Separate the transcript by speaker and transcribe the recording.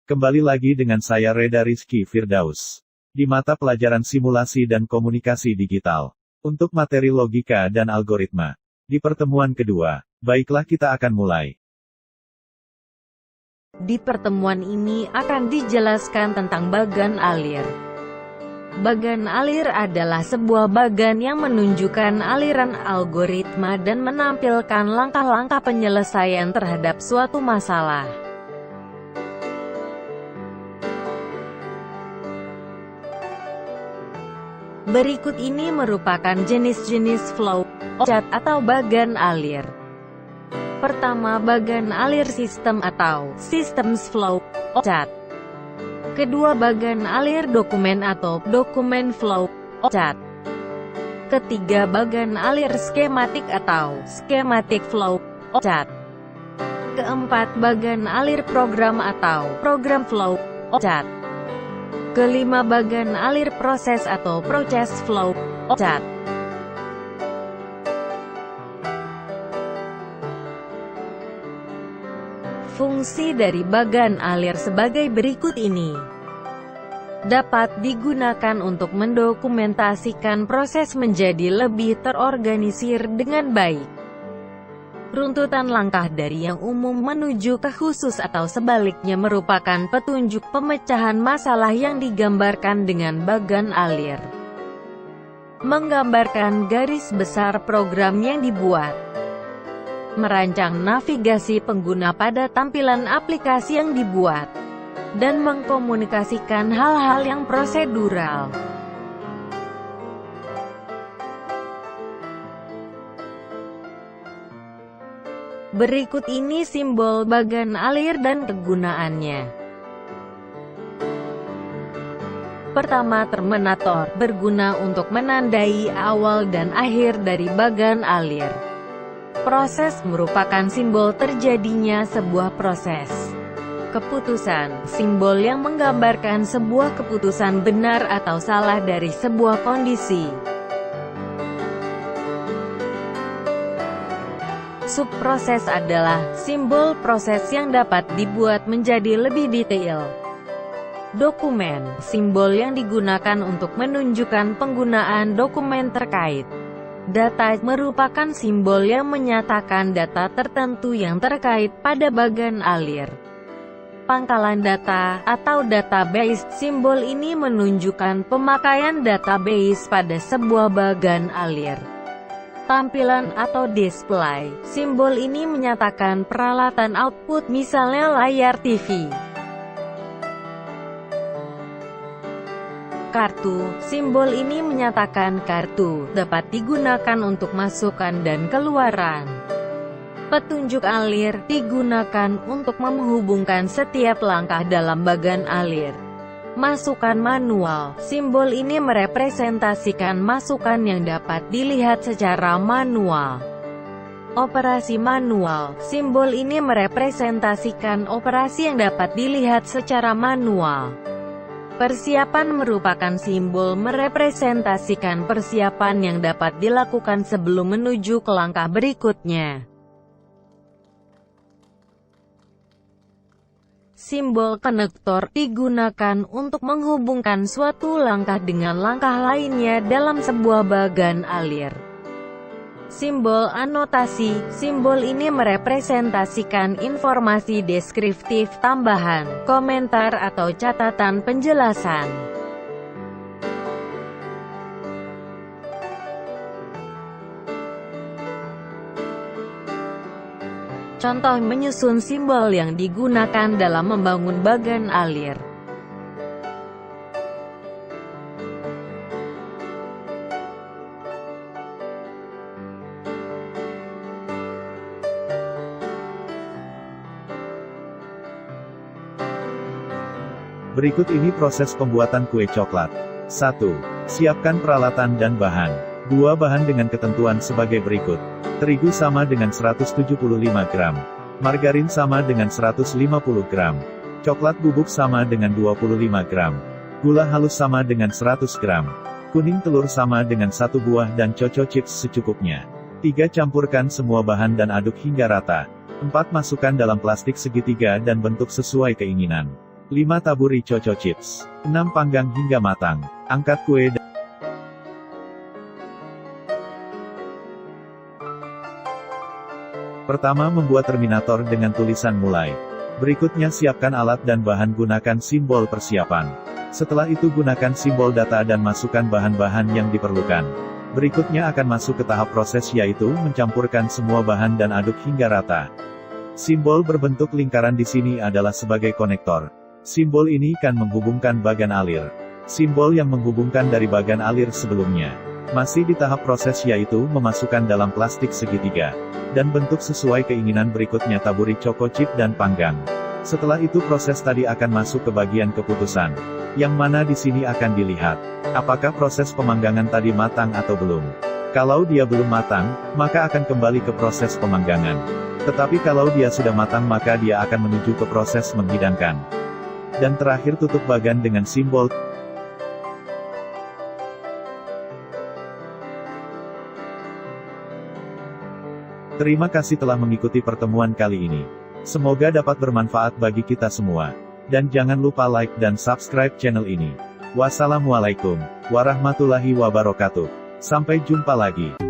Speaker 1: Kembali lagi dengan saya Reda Rizky Firdaus. Di mata pelajaran simulasi dan komunikasi digital. Untuk materi logika dan algoritma. Di pertemuan kedua, baiklah kita akan mulai.
Speaker 2: Di pertemuan ini akan dijelaskan tentang bagan alir. Bagan alir adalah sebuah bagan yang menunjukkan aliran algoritma dan menampilkan langkah-langkah penyelesaian terhadap suatu masalah. Berikut ini merupakan jenis-jenis flow chart atau bagan alir. Pertama, bagan alir sistem atau systems flow chart. Kedua, bagan alir dokumen atau dokumen flow chart. Ketiga, bagan alir skematik atau schematic flow chart. Keempat, bagan alir program atau program flow chart. Kelima, bagan alir proses atau process flow chart. Fungsi dari bagan alir sebagai berikut ini. Dapat digunakan untuk mendokumentasikan proses menjadi lebih terorganisir dengan baik. Runtutan langkah dari yang umum menuju ke khusus atau sebaliknya merupakan petunjuk pemecahan masalah yang digambarkan dengan bagan alir. Menggambarkan garis besar program yang dibuat. Merancang navigasi pengguna pada tampilan aplikasi yang dibuat, dan mengkomunikasikan hal-hal yang prosedural. Berikut ini simbol bagan alir dan kegunaannya. Pertama, terminator, berguna untuk menandai awal dan akhir dari bagan alir. Proses merupakan simbol terjadinya sebuah proses. Keputusan, simbol yang menggambarkan sebuah keputusan benar atau salah dari sebuah kondisi. Subproses adalah simbol proses yang dapat dibuat menjadi lebih detail. Dokumen, simbol yang digunakan untuk menunjukkan penggunaan dokumen terkait. Data merupakan simbol yang menyatakan data tertentu yang terkait pada bagan alir. Pangkalan data, atau database, simbol ini menunjukkan pemakaian database pada sebuah bagan alir. Tampilan atau display, simbol ini menyatakan peralatan output, misalnya layar TV. Kartu, simbol ini menyatakan kartu, dapat digunakan untuk masukan dan keluaran. Petunjuk alir, digunakan untuk menghubungkan setiap langkah dalam bagan alir. Masukan manual, simbol ini merepresentasikan masukan yang dapat dilihat secara manual. Operasi manual, simbol ini merepresentasikan operasi yang dapat dilihat secara manual. Persiapan merupakan simbol merepresentasikan persiapan yang dapat dilakukan sebelum menuju ke langkah berikutnya. Simbol konektor digunakan untuk menghubungkan suatu langkah dengan langkah lainnya dalam sebuah bagan alir. Simbol anotasi, simbol ini merepresentasikan informasi deskriptif tambahan, komentar atau catatan penjelasan. Contoh menyusun simbol yang digunakan dalam membangun bagan alir.
Speaker 1: Berikut ini proses pembuatan kue coklat. 1. Siapkan peralatan dan bahan. 2 bahan dengan ketentuan sebagai berikut. Terigu sama dengan 175 gram. Margarin sama dengan 150 gram. Coklat bubuk sama dengan 25 gram. Gula halus sama dengan 100 gram. Kuning telur sama dengan 1 buah dan coco chips secukupnya. 3. Campurkan semua bahan dan aduk hingga rata. 4. Masukkan dalam plastik segitiga dan bentuk sesuai keinginan. 5 taburi Choco Chips. 6 panggang hingga matang. Angkat kue dan pertama, membuat terminator dengan tulisan mulai. Berikutnya, siapkan alat dan bahan, gunakan simbol persiapan. Setelah itu, gunakan simbol data dan masukkan bahan-bahan yang diperlukan. Berikutnya akan masuk ke tahap proses, yaitu mencampurkan semua bahan dan aduk hingga rata. Simbol berbentuk lingkaran di sini adalah sebagai konektor. Simbol ini akan menghubungkan bagan alir. Simbol yang menghubungkan dari bagan alir sebelumnya. Masih di tahap proses, yaitu memasukkan dalam plastik segitiga. Dan bentuk sesuai keinginan. Berikutnya taburi Choco Chip dan panggang. Setelah itu proses tadi akan masuk ke bagian keputusan. Yang mana di sini akan dilihat, apakah proses pemanggangan tadi matang atau belum. Kalau dia belum matang, maka akan kembali ke proses pemanggangan. Tetapi kalau dia sudah matang, maka dia akan menuju ke proses menghidangkan. Dan terakhir, tutup bagan dengan simbol. Terima kasih telah mengikuti pertemuan kali ini. Semoga dapat bermanfaat bagi kita semua. Dan jangan lupa like dan subscribe channel ini. Wassalamualaikum warahmatullahi wabarakatuh. Sampai jumpa lagi.